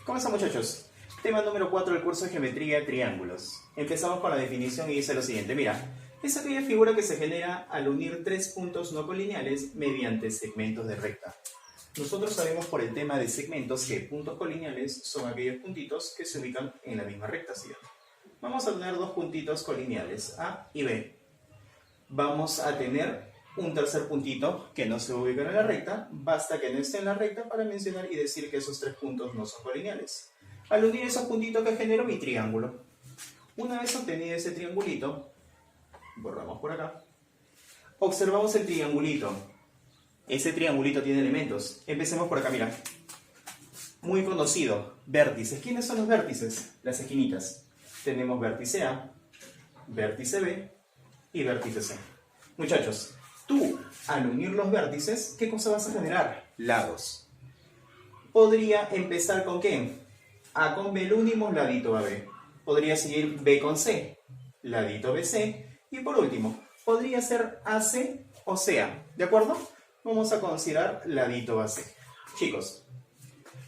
¿Cómo están, muchachos? Tema número 4 del curso de Geometría de Triángulos. Empezamos con la definición y dice lo siguiente. Mira, es aquella figura que se genera al unir tres puntos no colineales mediante segmentos de recta. Nosotros sabemos por el tema de segmentos que puntos colineales son aquellos puntitos que se ubican en la misma recta, ¿sí? Vamos a tener dos puntitos colineales, A y B. Vamos a tener un tercer puntito que no se ubica en la recta, basta que no esté en la recta para mencionar y decir que esos tres puntos no son colineales. Al unir esos puntitos que genero mi triángulo. Una vez obtenido ese triangulito, borramos por acá, observamos el triangulito. Ese triangulito tiene elementos. Empecemos por acá, mira. Muy conocido, vértices. ¿Quiénes son los vértices? Las esquinitas. Tenemos vértice A, vértice B y vértice C. Muchachos, tú, al unir los vértices, ¿qué cosa vas a generar? Lados. Podría empezar con ¿qué? A con B lo unimos, ladito AB. Podría seguir B con C, ladito BC. Y por último, podría ser AC o CA, ¿de acuerdo? Vamos a considerar ladito AC. Chicos,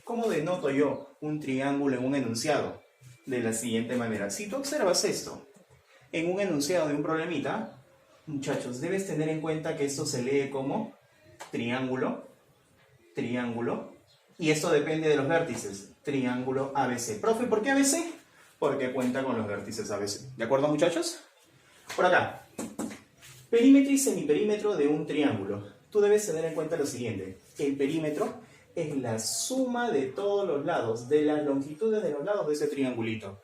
¿cómo denoto yo un triángulo en un enunciado? De la siguiente manera. Si tú observas esto en un enunciado de un problemita, muchachos, debes tener en cuenta que esto se lee como triángulo, triángulo, y esto depende de los vértices, triángulo ABC. Profe, ¿por qué ABC? Porque cuenta con los vértices ABC. ¿De acuerdo, muchachos? Por acá, perímetro y semiperímetro de un triángulo. Tú debes tener en cuenta lo siguiente. El perímetro es la suma de todos los lados, de las longitudes de los lados de ese triangulito.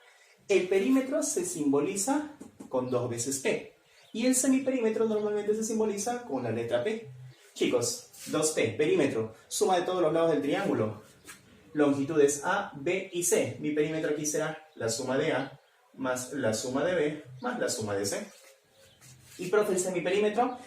El perímetro se simboliza con 2 veces P. Y el semiperímetro normalmente se simboliza con la letra P. Chicos, 2P, perímetro, suma de todos los lados del triángulo. Longitudes A, B y C. Mi perímetro aquí será la suma de A más la suma de B más la suma de C. Y profe, el semiperímetro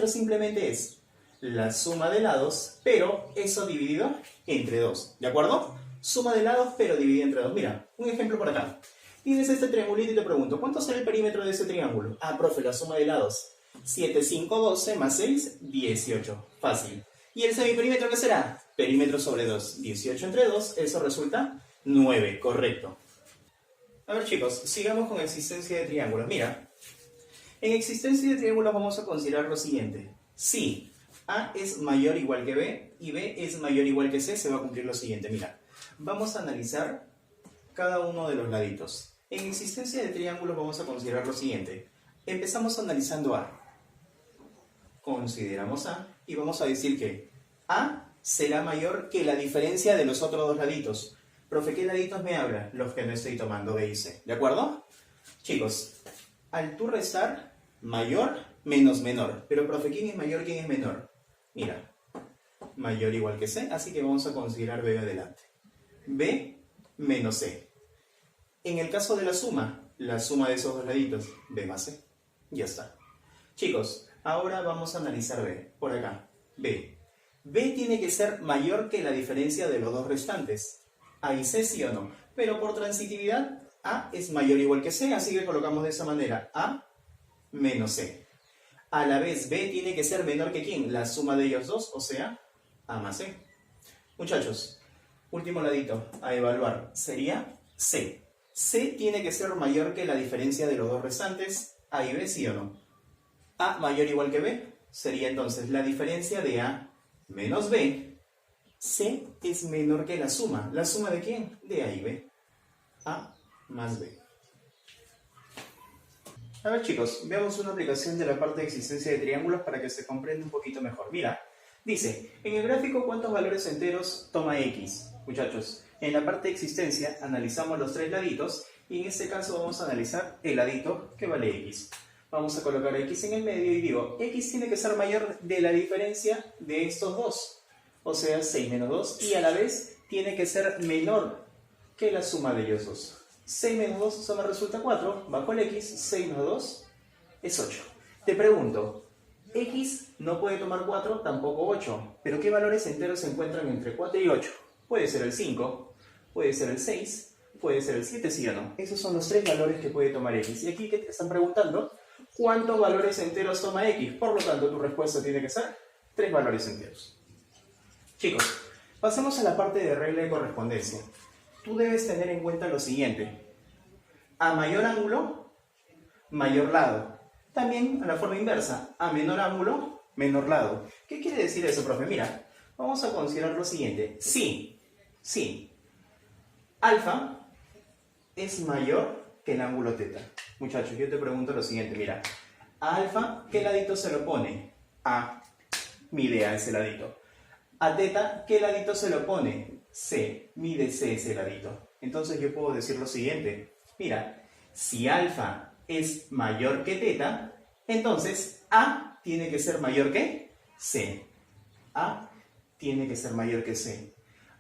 simplemente es la suma de lados, pero eso dividido entre 2. ¿De acuerdo? Suma de lados, pero dividido entre 2. Mira, un ejemplo por acá. Tienes este triangulito y te pregunto, ¿cuánto será el perímetro de ese triángulo? Ah, profe, la suma de lados. 7, 5, 12 más 6, 18. Fácil. ¿Y el semiperímetro qué será? Perímetro sobre 2. 18 entre 2, eso resulta 9. Correcto. A ver, chicos, sigamos con existencia de triángulos. Mira, en existencia de triángulos vamos a considerar lo siguiente. Si A es mayor o igual que B y B es mayor o igual que C, se va a cumplir lo siguiente. Mira, vamos a analizar cada uno de los laditos. En existencia de triángulos vamos a considerar lo siguiente. Empezamos analizando A. Consideramos A y vamos a decir que A será mayor que la diferencia de los otros dos laditos. Profe, ¿qué laditos me habla? Los que no estoy tomando, B y C. ¿De acuerdo? Chicos, al tú restar, mayor menos menor. Pero, profe, ¿quién es mayor, quién es menor? Mira, mayor igual que C, así que vamos a considerar B adelante. B menos C. En el caso de la suma de esos dos laditos, B más C. Ya está. Chicos, ahora vamos a analizar B. Por acá, B. B tiene que ser mayor que la diferencia de los dos restantes. A y C, sí o no. Pero por transitividad, A es mayor o igual que C, así que colocamos de esa manera A menos C. A la vez, B tiene que ser menor que ¿quién? La suma de ellos dos, o sea, A más C. Muchachos, último ladito a evaluar sería C. C tiene que ser mayor que la diferencia de los dos restantes, A y B, ¿sí o no? A mayor o igual que B sería entonces la diferencia de A menos B. C es menor que la suma. ¿La suma de quién? De A y B. A más B. A ver, chicos, veamos una aplicación de la parte de existencia de triángulos para que se comprenda un poquito mejor. Mira, dice, en el gráfico, ¿cuántos valores enteros toma X? Muchachos, en la parte de existencia analizamos los tres laditos y en este caso vamos a analizar el ladito que vale X. Vamos a colocar X en el medio y digo, X tiene que ser mayor de la diferencia de estos dos. O sea, 6 menos 2 y a la vez tiene que ser menor que la suma de ellos dos. 6 menos 2 solo resulta 4, bajo el X, 6 menos 2 es 8. Te pregunto, X no puede tomar 4, tampoco 8, pero ¿qué valores enteros se encuentran entre 4 y 8? Puede ser el 5, puede ser el 6, puede ser el 7, ¿sí o no? Esos son los tres valores que puede tomar X. Y aquí que te están preguntando, ¿cuántos valores enteros toma X? Por lo tanto, tu respuesta tiene que ser 3 valores enteros. Chicos, Pasemos a la parte de regla de correspondencia. Tú debes tener en cuenta lo siguiente. A mayor ángulo, mayor lado. También a la forma inversa. A menor ángulo, menor lado. ¿Qué quiere decir eso, profe? Mira, vamos a considerar lo siguiente. Sí, alfa es mayor que el ángulo teta. Muchachos, yo te pregunto lo siguiente, mira. A alfa, ¿qué ladito se lo pone? A, mide A ese ladito. A teta, ¿qué ladito se lo pone? C, mide C ese ladito. Entonces yo puedo decir lo siguiente. Mira, si alfa es mayor que teta, entonces A tiene que ser mayor que C. A tiene que ser mayor que C.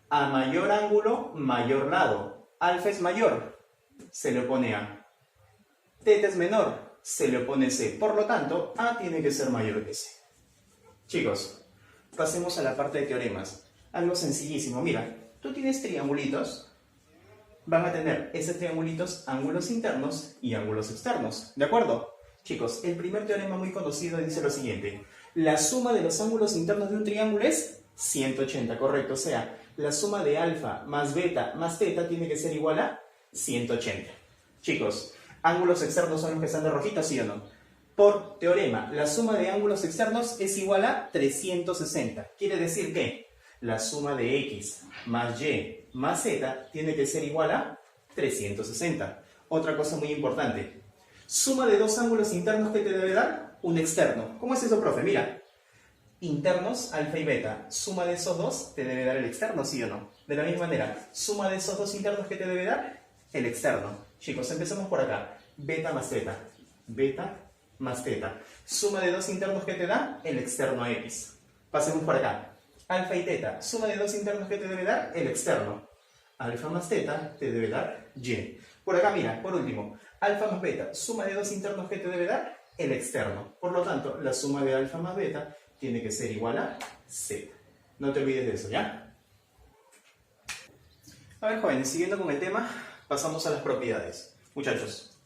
A mayor ángulo, mayor lado. Alfa es mayor, se le pone A. Teta es menor, se le pone C. Por lo tanto, A tiene que ser mayor que C. Chicos, pasemos a la parte de teoremas. Algo sencillísimo. Mira, tú tienes triangulitos. Van a tener esos triangulitos ángulos internos y ángulos externos. ¿De acuerdo? Chicos, el primer teorema muy conocido dice lo siguiente. La suma de los ángulos internos de un triángulo es 180, correcto. O sea, la suma de alfa más beta más teta tiene que ser igual a 180. Chicos, ángulos externos son los que están de rojita, ¿sí o no? Por teorema, la suma de ángulos externos es igual a 360. Quiere decir que la suma de x más y más z tiene que ser igual a 360. Otra cosa muy importante. Suma de dos ángulos internos que te debe dar un externo. ¿Cómo es eso, profe? Mira, internos, alfa y beta. Suma de esos dos te debe dar el externo, ¿sí o no? De la misma manera, suma de esos dos internos que te debe dar el externo. Chicos, empezamos por acá. Beta más teta. Beta más teta. Suma de dos internos que te da el externo x. Pasemos por acá. Alfa y teta. Suma de dos internos que te debe dar el externo. Alfa más teta te debe dar y. Por acá, mira, por último. Alfa más beta. Suma de dos internos que te debe dar el externo. Por lo tanto, la suma de alfa más beta tiene que ser igual a z. No te olvides de eso, ¿ya? A ver, jóvenes, siguiendo con el tema, pasamos a las propiedades. Muchachos,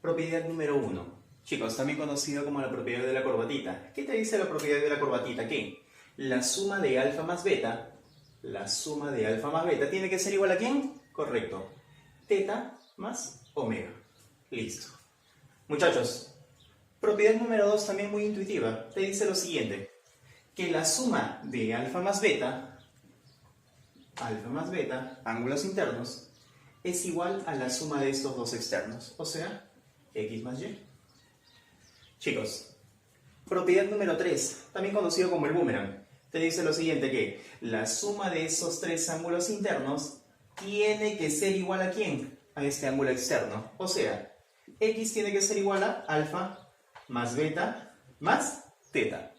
propiedad número 1. Chicos, también conocido como la propiedad de la corbatita. ¿Qué te dice la propiedad de la corbatita? Que la suma de alfa más beta, tiene que ser igual a ¿quién? Correcto. Teta más omega. Listo. Muchachos, propiedad número 2 también muy intuitiva. Te dice lo siguiente. Que la suma de alfa más beta, ángulos internos, es igual a la suma de estos dos externos. O sea, x más y. Chicos, propiedad número 3, también conocido como el boomerang, te dice lo siguiente, que la suma de esos tres ángulos internos tiene que ser igual a ¿quién? A este ángulo externo. O sea, x tiene que ser igual a alfa más beta más teta.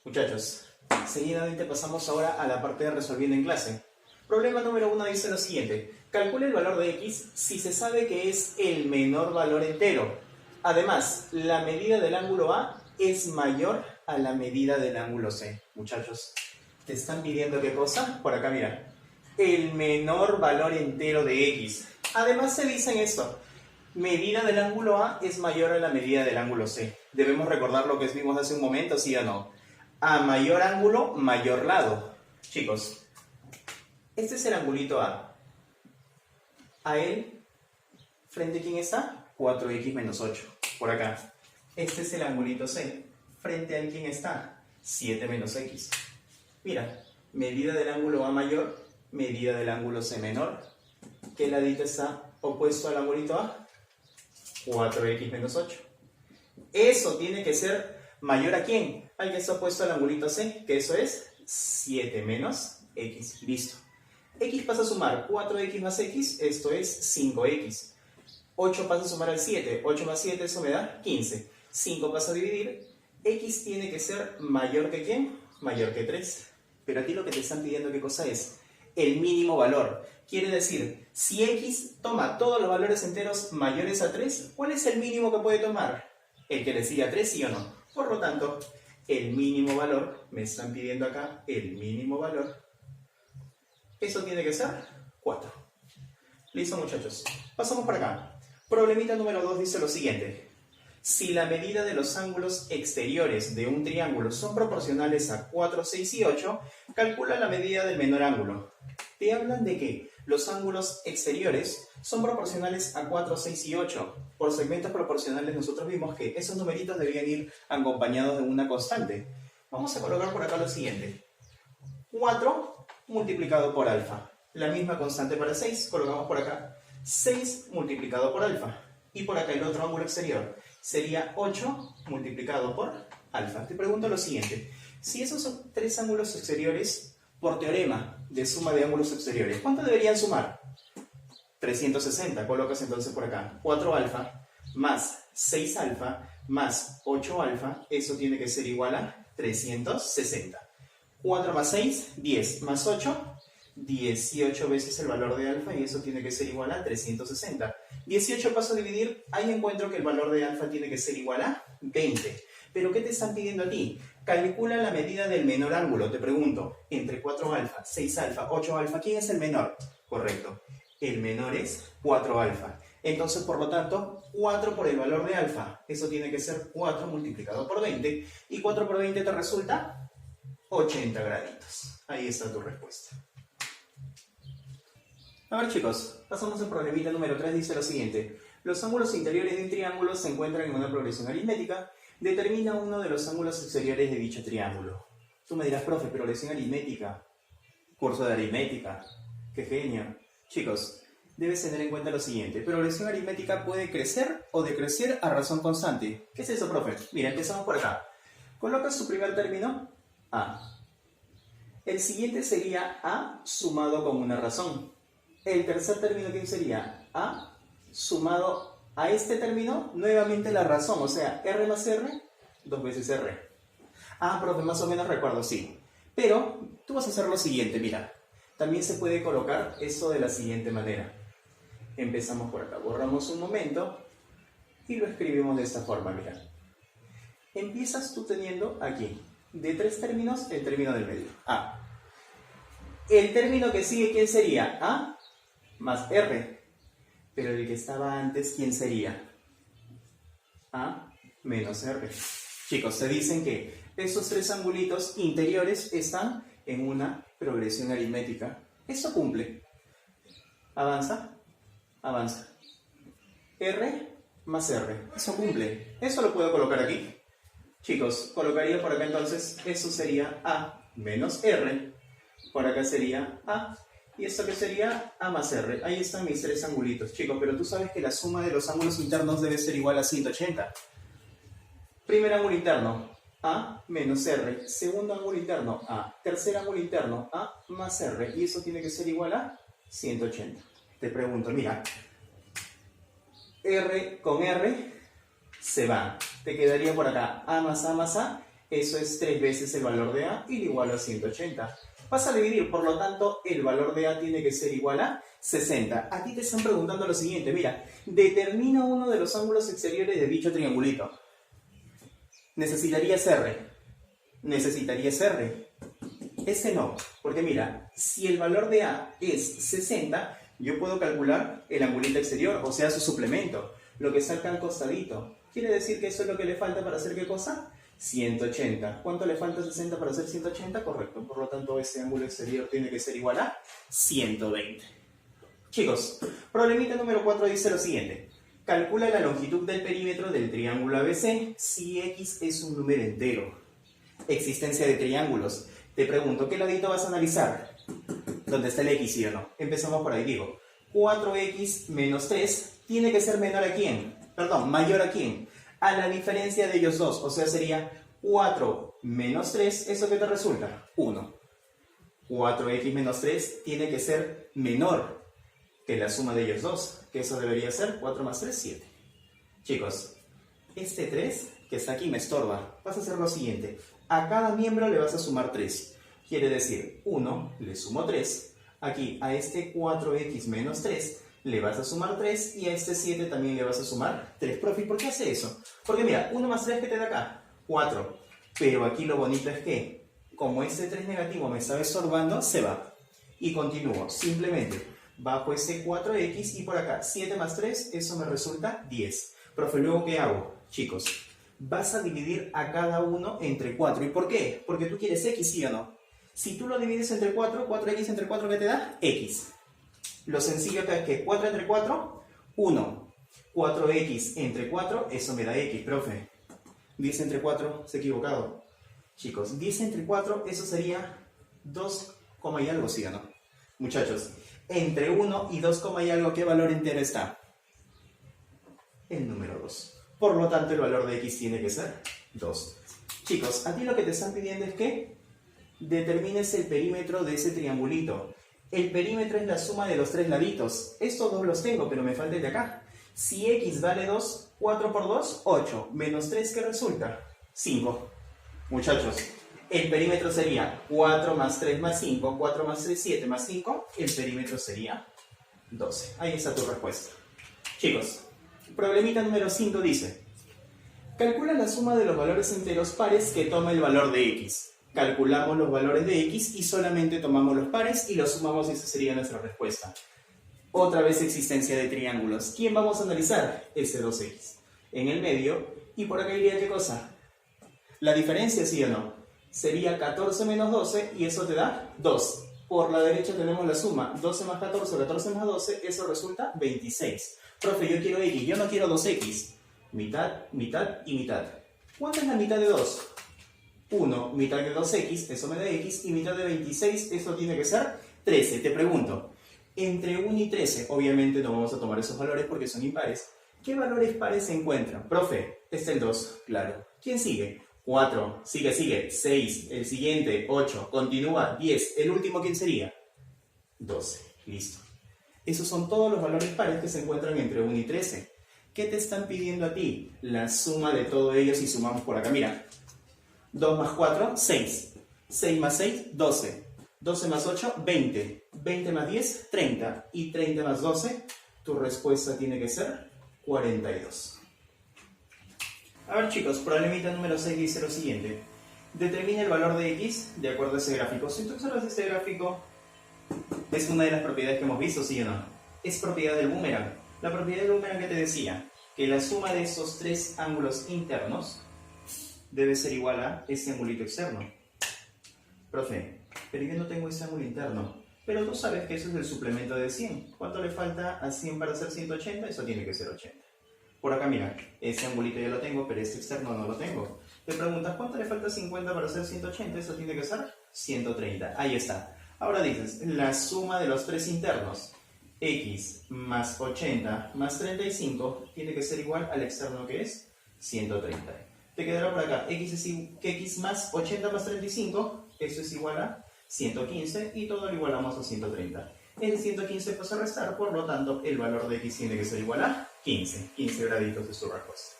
Muchachos, seguidamente pasamos ahora a la parte de resolviendo en clase. Problema número 1 dice lo siguiente. Calcule el valor de x si se sabe que es el menor valor entero. Además, la medida del ángulo A es mayor a la medida del ángulo C. Muchachos, ¿te están pidiendo qué cosa? Por acá, mira. El menor valor entero de x. Además, se dice esto. Medida del ángulo A es mayor a la medida del ángulo C. Debemos recordar lo que vimos hace un momento, ¿sí o no? A mayor ángulo, mayor lado. Chicos, este es el angulito A. A él, ¿frente a quién está? 4x menos 8. Por acá. Este es el angulito C. ¿Frente a quién está? 7 menos x. Mira, medida del ángulo A mayor, medida del ángulo C menor. ¿Qué ladito está opuesto al angulito A? 4x menos 8. Eso tiene que ser mayor ¿a quién? Al que está opuesto al angulito C, que eso es 7 menos x. Listo. X pasa a sumar 4x más x, esto es 5x. 8 pasa a sumar al 7, 8 más 7, eso me da 15. 5 pasa a dividir, x tiene que ser mayor que ¿quién? Mayor que 3. Pero aquí lo que te están pidiendo, ¿qué cosa es? El mínimo valor. Quiere decir, si x toma todos los valores enteros mayores a 3, ¿cuál es el mínimo que puede tomar? El que le sigue a 3, ¿sí o no? Por lo tanto, el mínimo valor, me están pidiendo acá el mínimo valor, eso tiene que ser 4. Listo, muchachos. Pasamos por acá. Problemita número 2 dice lo siguiente. Si la medida de los ángulos exteriores de un triángulo son proporcionales a 4, 6 y 8, calcula la medida del menor ángulo. Te hablan de que los ángulos exteriores son proporcionales a 4, 6 y 8. Por segmentos proporcionales nosotros vimos que esos numeritos debían ir acompañados de una constante. Vamos a colocar por acá lo siguiente. 4 multiplicado por alfa. La misma constante para 6, colocamos por acá 6 multiplicado por alfa. Y por acá el otro ángulo exterior sería 8 multiplicado por alfa. Te pregunto lo siguiente. Si esos son tres ángulos exteriores, por teorema de suma de ángulos exteriores, ¿cuánto deberían sumar? 360. Colocas entonces por acá 4 alfa más 6 alfa más 8 alfa. Eso tiene que ser igual a 360. 4 más 6, 10 más 8, 18 veces el valor de alfa y eso tiene que ser igual a 360. 18 paso a dividir, ahí encuentro que el valor de alfa tiene que ser igual a 20. ¿Pero qué te están pidiendo a ti? Calcula la medida del menor ángulo. Te pregunto, entre 4 alfa, 6 alfa, 8 alfa, ¿quién es el menor? Correcto. El menor es 4 alfa. Entonces, por lo tanto, 4 por el valor de alfa. Eso tiene que ser 4 multiplicado por 20. Y 4 por 20 te resulta 80 graditos. Ahí está tu respuesta. A ver chicos, pasamos al problemita número 3, dice lo siguiente. Los ángulos interiores de un triángulo se encuentran en una progresión aritmética. Determina uno de los ángulos exteriores de dicho triángulo. Tú me dirás, profe, progresión aritmética. Curso de aritmética. ¡Qué genio! Chicos, debes tener en cuenta lo siguiente. Progresión aritmética puede crecer o decrecer a razón constante. ¿Qué es eso, profe? Mira, empezamos por acá. Colocas su primer término, A. El siguiente sería A sumado con una razón. El tercer término, ¿quién sería? A sumado a este término, nuevamente la razón, o sea, R más R, 2 veces R. Ah, profe, más o menos recuerdo, sí. Pero tú vas a hacer lo siguiente, mira. También se puede colocar eso de la siguiente manera. Empezamos por acá, borramos un momento y lo escribimos de esta forma, mira. Empiezas tú teniendo aquí, de 3 términos, el término del medio, A. El término que sigue, ¿quién sería? A más R. Pero el que estaba antes, ¿quién sería? A menos R. Chicos, se dicen que esos tres angulitos interiores están en una progresión aritmética. Eso cumple. Avanza, avanza. R más R. Eso cumple. Eso lo puedo colocar aquí. Chicos, colocaría por acá entonces, eso sería A menos R. Por acá sería A. ¿Y esto qué sería? A más R. Ahí están mis tres angulitos. Chicos, pero tú sabes que la suma de los ángulos internos debe ser igual a 180. Primer ángulo interno, A menos R. Segundo ángulo interno, A. Tercer ángulo interno, A más R. Y eso tiene que ser igual a 180. Te pregunto, mira. R con R se va. Te quedaría por acá A más A más A. Eso es 3 veces el valor de A y lo igual a 180. Vas a dividir, por lo tanto, el valor de A tiene que ser igual a 60. Aquí te están preguntando lo siguiente, mira, determina uno de los ángulos exteriores de dicho triangulito. Necesitarías R. Necesitarías R. Ese no, porque mira, si el valor de A es 60, yo puedo calcular el angulito exterior, o sea, su suplemento, lo que salga al costadito. ¿Quiere decir que eso es lo que le falta para hacer qué cosa? 180. ¿Cuánto le falta a 60 para hacer 180? Correcto. Por lo tanto, ese ángulo exterior tiene que ser igual a 120. Chicos, problemita número 4 dice lo siguiente. Calcula la longitud del perímetro del triángulo ABC si X es un número entero. Existencia de triángulos. Te pregunto, ¿qué ladito vas a analizar? ¿Dónde está el X, sí o no? Empezamos por ahí, digo. 4X menos 3 tiene que ser menor a quién? Perdón, mayor a quién? A la diferencia de ellos dos, o sea, sería 4 menos 3, ¿eso qué te resulta? 1. 4x menos 3 tiene que ser menor que la suma de ellos dos, que eso debería ser 4 más 3, 7. Chicos, este 3 que está aquí me estorba. Vas a hacer lo siguiente, a cada miembro le vas a sumar 3. Quiere decir, 1 le sumo 3, aquí a este 4x menos 3, le vas a sumar 3 y a este 7 también le vas a sumar 3. Profe, ¿por qué hace eso? Porque mira, 1 más 3, ¿qué te da acá? 4. Pero aquí lo bonito es que, como este 3 negativo me estaba estorbando, se va. Y continúo, simplemente bajo ese 4x y por acá 7 más 3, eso me resulta 10. Profe, ¿luego qué hago? chicos, vas a dividir a cada uno entre 4. ¿Y por qué? Porque tú quieres x, ¿sí o no? Si tú lo divides entre 4, 4x entre 4, ¿qué te da? X. Lo sencillo acá es que 4 entre 4, 1. 4x entre 4, eso me da x, profe. 10 entre 4, se ha equivocado. Chicos, 10 entre 4, eso sería 2, y algo, ¿sí o no? Muchachos, entre 1 y 2, y algo, ¿qué valor entero está? El número 2. Por lo tanto, el valor de x tiene que ser 2. Chicos, a ti lo que te están pidiendo es que determines el perímetro de ese triangulito. El perímetro es la suma de los tres laditos. Estos dos los tengo, pero me falta el de acá. Si x vale 2, 4 por 2, 8. Menos 3, ¿qué resulta? 5. Muchachos, el perímetro sería 4 más 3 más 5, 4 más 3, 7 más 5. El perímetro sería 12. Ahí está tu respuesta. Chicos, problemita número 5 dice: calcula la suma de los valores enteros pares que toma el valor de x. Calculamos los valores de x y solamente tomamos los pares y los sumamos y esa sería nuestra respuesta. Otra vez existencia de triángulos. ¿Quién vamos a analizar? Ese 2x. En el medio, y por acá iría ¿qué cosa? La diferencia, ¿sí o no? Sería 14 menos 12 y eso te da 2. Por la derecha tenemos la suma, 12 más 14, 14 más 12, eso resulta 26. Profe, yo quiero x, yo no quiero 2x. Mitad, mitad y mitad. ¿Cuánto es la mitad de 2? 1, mitad de 2x, eso me da x, y mitad de 26, eso tiene que ser 13. Te pregunto, entre 1 y 13, obviamente no vamos a tomar esos valores porque son impares. ¿Qué valores pares se encuentran? Profe, está el 2, claro. ¿Quién sigue? 4, sigue, 6, el siguiente, 8, continúa, 10, el último ¿quién sería? 12, listo. Esos son todos los valores pares que se encuentran entre 1 y 13. ¿Qué te están pidiendo a ti? La suma de todos ellos y sumamos por acá, mira. 2 más 4, 6. 6 más 6, 12. 12 más 8, 20. 20 más 10, 30. Y 30 más 12, tu respuesta tiene que ser 42. A ver chicos, problemita número 6 dice lo siguiente. Determina el valor de x de acuerdo a ese gráfico. Si tú observas este gráfico, es una de las propiedades que hemos visto, ¿sí o no? Es propiedad del boomerang. La propiedad del boomerang que te decía, que la suma de estos tres ángulos internos debe ser igual a este angulito externo. Profe, pero yo no tengo ese ángulo interno. Pero tú sabes que eso es el suplemento de 100. ¿Cuánto le falta a 100 para hacer 180? Eso tiene que ser 80. Por acá, mira, este angulito ya lo tengo, pero este externo no lo tengo. Te preguntas, ¿cuánto le falta a 50 para hacer 180? Eso tiene que ser 130. Ahí está. Ahora dices, la suma de los tres internos, x más 80 más 35, tiene que ser igual al externo que es 130. Te quedará por acá, x más 80 más 35, eso es igual a 115 y todo lo igualamos a 130. El 115 pasa a restar, por lo tanto, el valor de x tiene que ser igual a 15. 15 graditos de su respuesta.